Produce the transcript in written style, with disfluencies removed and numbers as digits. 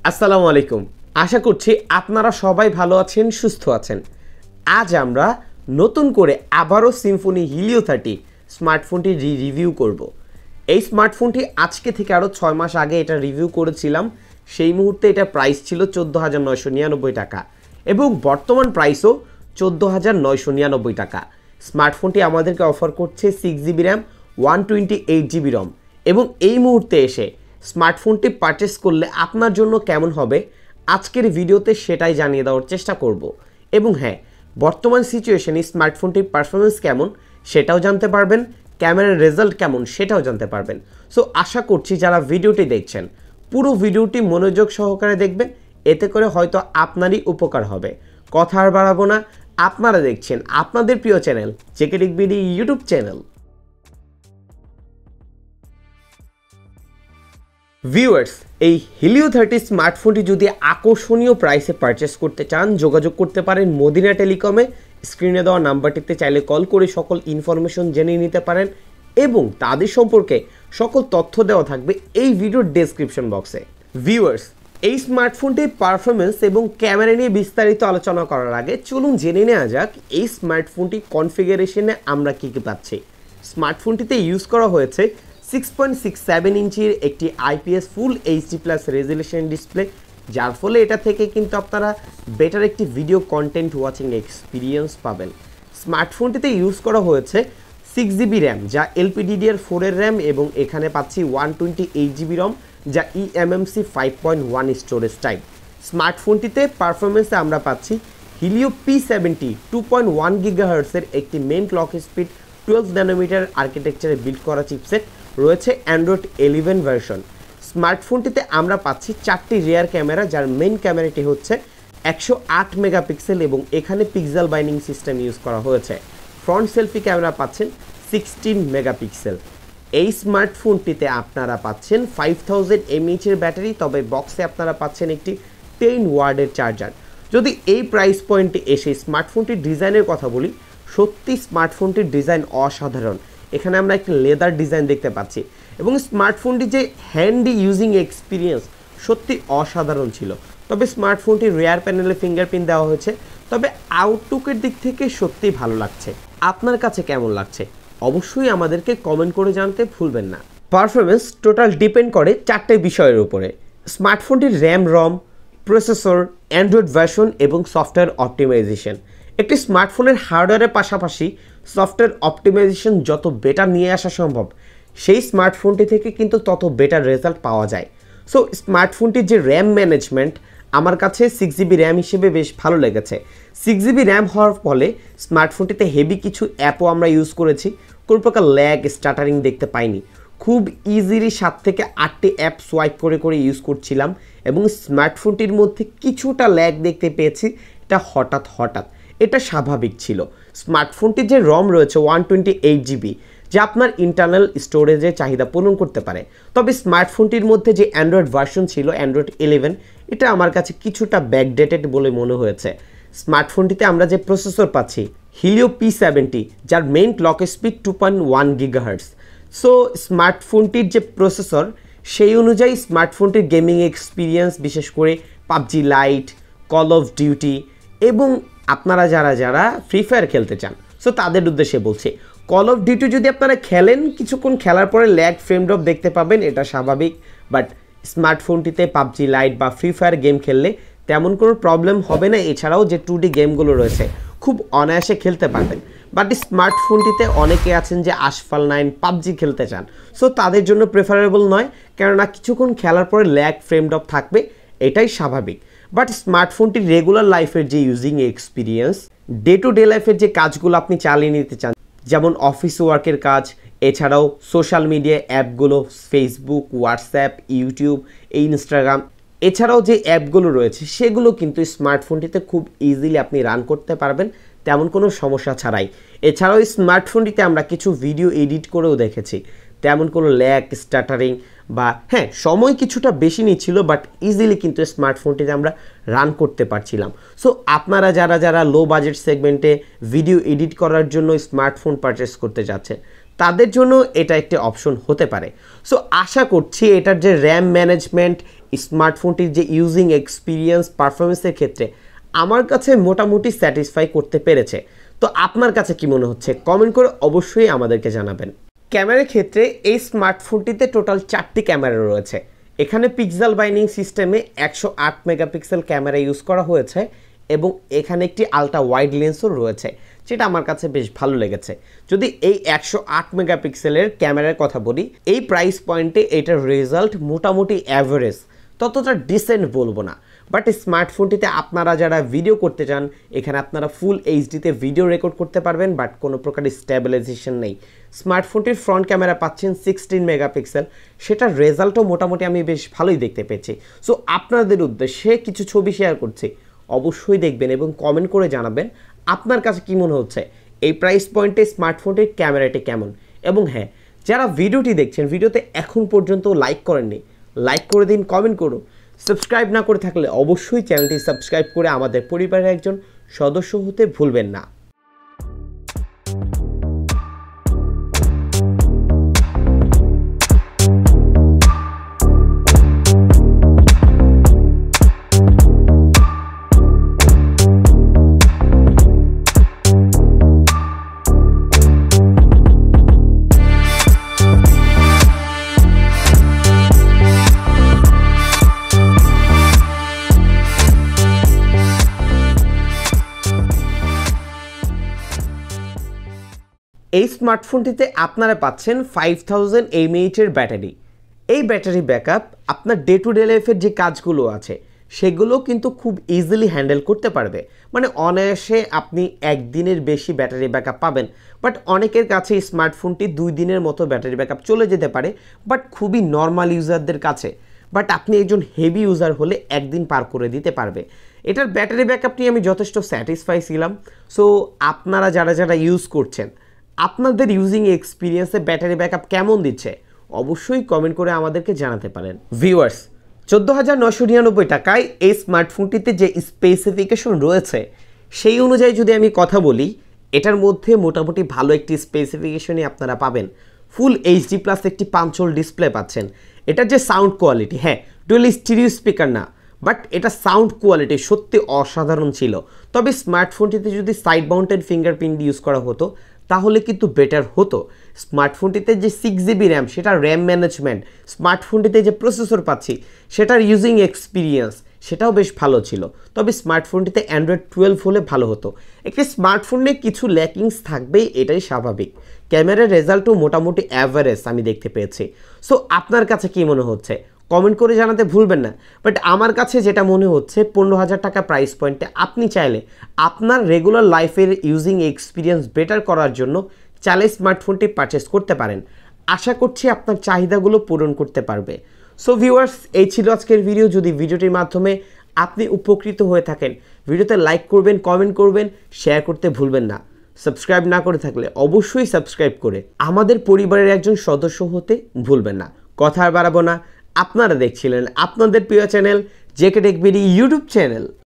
আসসালামু আলাইকুম। আশা করছি আপনারা সবাই ভালো আছেন, সুস্থ আছেন। আজ আমরা নতুন করে আবারও সিম্ফনি হিলিও 30 স্মার্টফোনটি রিভিউ করব। এই স্মার্টফোনটি আজকে থেকে আরও 6 মাস আগে এটা রিভিউ করেছিলাম। সেই মুহূর্তে এটা প্রাইস ছিল 14,999 টাকা এবং বর্তমান প্রাইসও 14,999 টাকা। স্মার্টফোনটি আমাদেরকে অফার করছে 6GB র্যাম, 128GB রম এবং এই মুহূর্তে এসে স্মার্টফোনটি পারচেস করলে আপনার জন্য কেমন হবে আজকের ভিডিওতে সেটাই জানিয়ে দেওয়ার চেষ্টা করব। এবং হ্যাঁ, বর্তমান সিচুয়েশনে স্মার্টফোনটির পারফরমেন্স কেমন সেটাও জানতে পারবেন, ক্যামেরার রেজাল্ট কেমন সেটাও জানতে পারবেন। সো আশা করছি যারা ভিডিওটি দেখছেন পুরো ভিডিওটি মনোযোগ সহকারে দেখবেন, এতে করে হয়তো আপনারই উপকার হবে। কথা আর বাড়াবো না, আপনারা দেখছেন আপনাদের প্রিয় চ্যানেল জেকেটিকবিডি ইউটিউব চ্যানেল। ভিউয়ার্স, এই হিলিও 30 স্মার্টফোনটি যদি আকর্ষণীয় প্রাইসে পারচেস করতে চান যোগাযোগ করতে পারেন মদিনা টেলিকমে। স্ক্রিনে দেওয়া নাম্বারটিতে চাইলে কল করে সকল ইনফরমেশন জেনে নিতে পারেন এবং তাদের সম্পর্কে সকল তথ্য দেওয়া থাকবে এই ভিডিওর ডেসক্রিপশন বক্সে। ভিউয়ার্স, এই স্মার্টফোনটির পারফরমেন্স এবং ক্যামেরা নিয়ে বিস্তারিত আলোচনা করার আগে চলুন জেনে নেওয়া যাক এই স্মার্টফোনটি কনফিগারেশনে আমরা কী কী পাচ্ছি। স্মার্টফোনটিতে ইউজ করা হয়েছে 6.67 ইঞ্চির একটি IPS ফুল HD+ রেজুলেশন ডিসপ্লে, যার ফলে এটা থেকে কিন্তু আপনারা বেটার একটি ভিডিও কন্টেন্ট ওয়াচিং এক্সপিরিয়েন্স পাবেন। স্মার্টফোনটিতে ইউজ করা হয়েছে 6GB র্যাম যা LPDDR4 এর র্যাম এবং এখানে পাচ্ছি 128GB রম যা eMMC 5.1 স্টোরেজ টাইপ। স্মার্টফোনটিতে পারফরমেন্সে আমরা পাচ্ছি হিলিও P70 2.1 GHz এর একটি মেন ক্লক স্পিড 12 ন্যানোমিটার আর্কিটেকচারে বিল্ড করা চিপসেট রয়েছে অ্যান্ড্রয়েড 11 ভার্সন। স্মার্টফোনটিতে আমরা পাচ্ছি 4টি রিয়ার ক্যামেরা, যার মেইন ক্যামেরাটি হচ্ছে 108 মেগাপিক্সেল এবং এখানে পিক্সেল বাইন্ডিং সিস্টেম ইউজ করা হয়েছে। ফ্রন্ট সেলফি ক্যামেরা পাচ্ছেন 16 মেগাপিক্সেল। এই স্মার্টফোনটিতে আপনারা পাচ্ছেন 5000 mAh এর ব্যাটারি, তবে বক্সে আপনারা পাচ্ছেন একটি 10 ওয়াটের চার্জার। যদি এই প্রাইস পয়েন্টে এসে স্মার্টফোনটির ডিজাইনের কথা বলি, সত্যি স্মার্টফোনটির ডিজাইন অসাধারণ। এখানে আমরা একটি লেদার ডিজাইন দেখতে পাচ্ছি এবং স্মার্টফোনটি যে হ্যান্ডি ইউজিং এক্সপিরিয়েন্স সত্যি অসাধারণ ছিল। তবে স্মার্টফোনটির রিয়ার প্যানেলে ফিঙ্গারপ্রিন্ট দেওয়া হয়েছে, তবে আউটলুকের দিক থেকে সত্যিই ভালো লাগছে। আপনার কাছে কেমন লাগছে অবশ্যই আমাদেরকে কমেন্ট করে জানতে ভুলবেন না। পারফরমেন্স টোটাল ডিপেন্ড করে 4টে বিষয়ের উপরে: স্মার্টফোনটির র্যাম, রম, প্রসেসর, অ্যান্ড্রয়েড ভার্সন এবং সফটওয়্যার অপটিমাইজেশন। একটি স্মার্টফোনের হার্ডওয়্যারের পাশাপাশি সফটওয়্যার অপটিমাইজেশন যত বেটার নিয়ে আসা সম্ভব সেই স্মার্টফোনটি থেকে কিন্তু তত বেটার রেজাল্ট পাওয়া যায়। সো স্মার্টফোনটির যে র্যাম ম্যানেজমেন্ট আমার কাছে 6GB র্যাম হিসেবে বেশ ভালো লেগেছে। 6GB র্যাম হওয়ার ফলে স্মার্টফোনটিতে হেভি কিছু অ্যাপও আমরা ইউজ করেছি, কোনো প্রকার ল্যাগ স্টাটারিং দেখতে পাইনি। খুব ইজিলি 7 থেকে 8টি অ্যাপ সোয়াইপ করে করে ইউজ করছিলাম এবং স্মার্টফোনটির মধ্যে কিছুটা ল্যাগ দেখতে পেয়েছি, এটা হঠাৎ এটা স্বাভাবিক ছিল। স্মার্টফোনটির যে রম রয়েছে 128GB, যা আপনার ইন্টারনাল স্টোরেজের চাহিদা পূরণ করতে পারে। তবে স্মার্টফোনটির মধ্যে যে অ্যান্ড্রয়েড ভার্সন ছিল অ্যান্ড্রয়েড 11, এটা আমার কাছে কিছুটা ব্যাকডেটেড বলে মনে হয়েছে। স্মার্টফোনটিতে আমরা যে প্রসেসর পাচ্ছি হিলিও P70, যার main clock speed 2.1 GHz। So স্মার্টফোনটির যে প্রসেসর সেই অনুযায়ী স্মার্টফোনটির গেমিং এক্সপিরিয়েন্স, বিশেষ করে PUBG Lite, Call of Duty এবং আপনারা যারা ফ্রি ফায়ার খেলতে চান সো তাদের উদ্দেশ্যে বলছি, কল অফ ডিউটি যদি আপনারা খেলেন কিছুক্ষণ খেলার পরে ল্যাগ ফ্রেম ড্রপ দেখতে পাবেন, এটা স্বাভাবিক। বাট স্মার্টফোনটিতে পাবজি লাইট বা ফ্রি ফায়ার গেম খেললে তেমন কোনো প্রবলেম হবে না। এছাড়াও যে 2D গেমগুলো রয়েছে খুব অনায়াসে খেলতে পারবেন। বাট স্মার্টফোনটিতে অনেকে আছেন যে আশফাল 9 পাবজি খেলতে চান, সো তাদের জন্য প্রেফারেবল নয়, কেননা কিছুক্ষণ খেলার পরে ল্যাগ ফ্রেম ড্রপ থাকবে, এটাই স্বাভাবিক। বাট স্মার্টফোনটির রেগুলার লাইফের যে using experience, day to day লাইফের যে কাজগুলো আপনি চালিয়ে নিতে চান, যেমন অফিস ওয়ার্কের কাজ, এছাড়াও সোশ্যাল মিডিয়া অ্যাপগুলো ফেসবুক, হোয়াটসঅ্যাপ, ইউটিউব, ইনস্টাগ্রাম, এছাড়াও যে অ্যাপগুলো রয়েছে সেগুলো কিন্তু স্মার্টফোনটিতে খুব ইজিলি আপনি রান করতে পারবেন তেমন কোনো সমস্যা ছাড়াই। এছাড়াও স্মার্টফোনটিতে আমরা কিছু ভিডিও এডিট করেও দেখেছি, তেমন কোনো ল্যাগ স্টাটারিং বা হ্যাঁ সময় কিছুটা বেশি নিচ্ছিল, বাট ইজিলি কিন্তু স্মার্টফোনটিতে আমরা রান করতে পারছিলাম। সো আপনারা যারা লো বাজেট সেগমেন্টে ভিডিও এডিট করার জন্য স্মার্টফোন পারচেস করতে যাচ্ছেন তাদের জন্য এটা একটি অপশন হতে পারে। সো আশা করছি এটার যে র্যাম ম্যানেজমেন্ট স্মার্টফোনটির যে ইউজিং এক্সপিরিয়েন্স পারফরমেন্সের ক্ষেত্রে আমার কাছে মোটামুটি স্যাটিসফাই করতে পেরেছে। তো আপনার কাছে কি মনে হচ্ছে কমেন্ট করে অবশ্যই আমাদেরকে জানাবেন। ক্যামেরার ক্ষেত্রে এই স্মার্টফোনটিতে টোটাল 4টি ক্যামেরা রয়েছে। এখানে পিক্সেল বাইন্ডিং সিস্টেমে 108 মেগাপিক্সেল ক্যামেরা ইউজ করা হয়েছে এবং এখানে একটি আলট্রা ওয়াইড লেন্সও রয়েছে, যেটা আমার কাছে বেশ ভালো লেগেছে। যদি এই 108 মেগাপিক্সেলের ক্যামেরার কথা বলি, এই প্রাইস পয়েন্টে এটার রেজাল্ট মোটামুটি অ্যাভারেজ, ততটা ডিসেন্ট বলবো না। বাট স্মার্টফোনটিতে আপনারা যারা ভিডিও করতে চান, এখানে আপনারা ফুল এইচডিতে ভিডিও রেকর্ড করতে পারবেন, বাট কোনো প্রকার স্টেবিলাইজেশন নেই। স্মার্টফোনটির ফ্রন্ট ক্যামেরা পাচ্ছেন 16 মেগাপিক্সেল, সেটার রেজাল্টও মোটামুটি আমি বেশ ভালোই দেখতে পেয়েছি। সো আপনাদের উদ্দেশ্যে কিছু ছবি শেয়ার করছি, অবশ্যই দেখবেন এবং কমেন্ট করে জানাবেন আপনার কাছে কী মনে হচ্ছে এই প্রাইস পয়েন্টে স্মার্টফোনটির ক্যামেরাটি কেমন। এবং হ্যাঁ, যারা ভিডিওটি দেখছেন, ভিডিওতে এখন পর্যন্ত লাইক করেননি, লাইক করে দিন, কমেন্ট করুন। সাবস্ক্রাইব না করে থাকলে অবশ্যই চ্যানেলটি সাবস্ক্রাইব করে আমাদের পরিবারের একজন সদস্য হতে ভুলবেন না। এই স্মার্টফোনটিতে আপনারা পাচ্ছেন 5000 mAh এর ব্যাটারি। এই ব্যাটারি ব্যাকআপ আপনার ডে টু ডে লাইফের যে কাজগুলো আছে সেগুলো কিন্তু খুব ইজিলি হ্যান্ডেল করতে পারবে। মানে অনায়াসে আপনি একদিনের বেশি ব্যাটারি ব্যাকআপ পাবেন। বাট অনেকের কাছে স্মার্টফোনটি 2 দিনের মতো ব্যাটারি ব্যাকআপ চলে যেতে পারে, বাট খুবই নর্মাল ইউজারদের কাছে। বাট আপনি একজন হেভি ইউজার হলে একদিন পার করে দিতে পারবে। এটার ব্যাটারি ব্যাকআপ নিয়ে আমি যথেষ্ট স্যাটিসফাই ছিলাম। সো আপনারা যারা ইউজ করছেন, আপনাদের ইউজিং এক্সপিরিয়েন্সে ব্যাটারি ব্যাকআপ কেমন দিচ্ছে অবশ্যই কমেন্ট করে আমাদেরকে জানাতে পারেন। ভিউয়ার্স, 14,999 টাকায় এই স্মার্টফোনটিতে যে স্পেসিফিকেশন রয়েছে সেই অনুযায়ী যদি আমি কথা বলি, এটার মধ্যে মোটামুটি ভালো একটি স্পেসিফিকেশনই আপনারা পাবেন। ফুল এইচডি প্লাস একটি পাঞ্চল ডিসপ্লে পাচ্ছেন। এটার যে সাউন্ড কোয়ালিটি, হ্যাঁ ডুয়েল স্টিরিও স্পিকার না, বাট এটা সাউন্ড কোয়ালিটি সত্যি অসাধারণ ছিল। তবে স্মার্টফোনটিতে যদি সাইড মাউন্টেড ফিঙ্গারপ্রিন্ট ইউজ করা হতো তাহলে কিন্তু বেটার হতো। স্মার্টফোনটিতে যে 6GB র্যাম, সেটা র্যাম ম্যানেজমেন্ট, স্মার্টফোনটিতে যে প্রসেসর পাচ্ছি সেটার ইউজিং এক্সপিরিয়েন্স সেটাও বেশ ভালো ছিল। তবে স্মার্টফোনটিতে অ্যান্ড্রয়েড 12 হলে ভালো হতো। একটি স্মার্টফোনে কিছু ল্যাকিংস থাকবেই, এটাই স্বাভাবিক। ক্যামেরার রেজাল্টও মোটামুটি অ্যাভারেজ আমি দেখতে পেয়েছি। সো আপনার কাছে কী মনে হচ্ছে কমেন্ট করে জানাতে ভুলবেন না। বাট আমার কাছে যেটা মনে হচ্ছে, 15,000 টাকা প্রাইস পয়েন্টে আপনি চাইলে আপনার রেগুলার লাইফের ইউজিং এক্সপিরিয়েন্স বেটার করার জন্য চাইলে স্মার্টফোনটি পারচেস করতে পারেন। আশা করছি আপনার চাহিদাগুলো পূরণ করতে পারবে। সো ভিউয়ার্স, এই ছিল আজকের ভিডিও। যদি ভিডিওটির মাধ্যমে আপনি উপকৃত হয়ে থাকেন, ভিডিওতে লাইক করবেন, কমেন্ট করবেন, শেয়ার করতে ভুলবেন না। সাবস্ক্রাইব না করে থাকলে অবশ্যই সাবস্ক্রাইব করে আমাদের পরিবারের একজন সদস্য হতে ভুলবেন না। কথা আর বাড়াবো না, আপনারা দেখছিলেন আপনাদের প্রিয় channel JK tech BD YouTube channel.